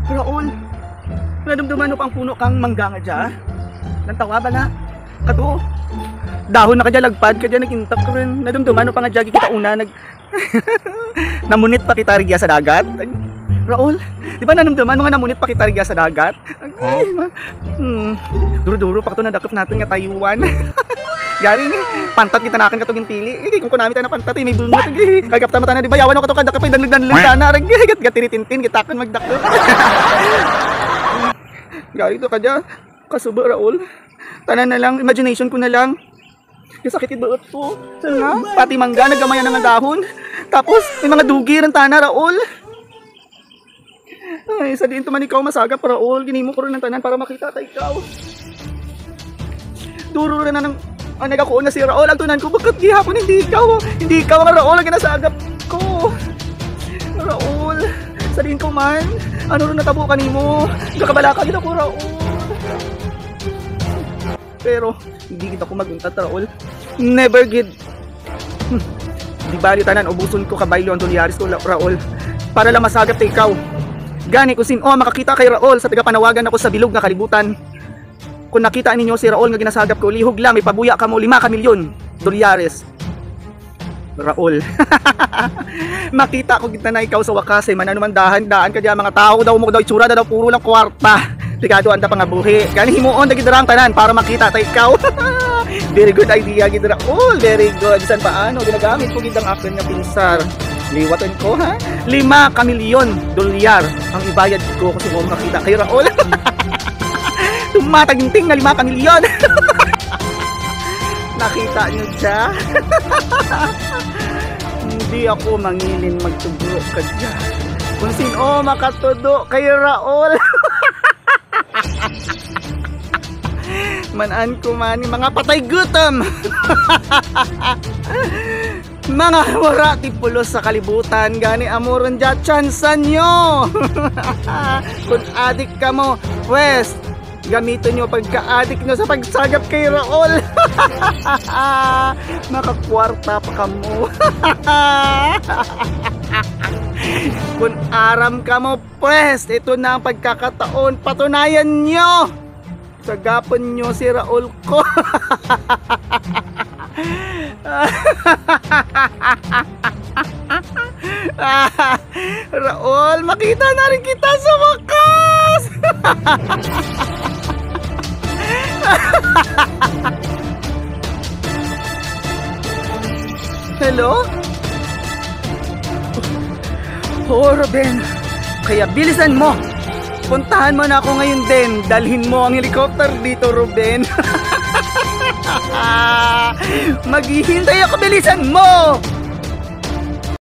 Raul, nadumduman mo pang puno kang mangga nga dya? Nantawa ba na? Kato, dahon na ka dya, lagpad ka dya, nag-intak ka rin. Nadumduman mo pa nga dya, kita una, namunit pa kita rigya sa dagat. Raul, di ba nanumduman mo nga namunit pa kita rigya sa dagat? Duro-duro pa ito nadakap natin nga Taiwan. Yari ni, pantat kita nakan katong pili. Kung kunami tayo na pantat, may bulungat. Kagap tama tayo na, di ba? Yawan ako ito kadakap, ay danlag-danlag sana. Gat-gat-tiritintin, kita akan magdakap. Yari ito ka dyan. Kasubo, Raul. Tanan na lang, imagination ko na lang. Yung sakit ibaot ko. Saan nga? Pati mangga, nagamayan na nga dahon. Tapos, may mga dugi rin tana, Raul. Ay, sa diin tuman ikaw masagap, Raul. Ginimo ko rin ng tanan para makita tayo ikaw. Duro rin na ng nagakuon na si Raul. Ang tunan ko, bakit gihapon hindi ikaw? Hindi ikaw ang Raul ang ginasagap ko. Raul, sa diin ko man. Ano rin natabo ka nimo? Kakabala ka gina ko, Raul. Pero, hindi kita ko maguntat, Raul. Never gid. Di bali tanan, ubuson ko kabaylo ang dolyaris ko, Raul. Para lang masagap tayo ikaw. Gani ko sin, makakita kay Raul sa tagapanawagan ako sa bilog nga kalibutan. Kung nakita ninyo si Raul nga ginasagap ko, lihog lang, may pabuya ka mo 5 ka milyon dolyares. Raul. Makita ko kita na ikaw sa wakas, mananuman daan ka diyan, mga tao daw mo daw itsura daw puro lang kwarta. Ligado anda pa nga buhi. Gani himuon dagidrang tanan para makita tay ikaw. Very good idea gid Raul, very good. San paano ginagamit ko gid ang akin nga pinsar. Liwatan ko ha. 5 ka milyon dolyar ang ibayad ko kasi mo makita kay Raul. Tumataginting na 5 ka milyon. Nakita niyo siya? Hindi ako mangilin magtudlo ka dyan. Kung sino makatudo kay Raul. Manan ko man mga patay gutom. Mga wara tipulos sa kalibutan, gani amuron dya tsansan nyo. Kung adik ka mo, pwes gamitin nyo pagka-adik nyo sa pagsagap kay Raul. Makakwarta pa ka mo. Kung aram ka mo, pwes ito na ang pagkakataon, patunayan nyo. Sagapan nyo si Raul ko. Raul, makita na rin kita sa wakas. Hello? Oh, Ruben, kaya bilisan mo. Puntahan mo na ako ngayon din. Dalhin mo ang helicopter dito, Ruben. Maghihintay ako, bilisan mo.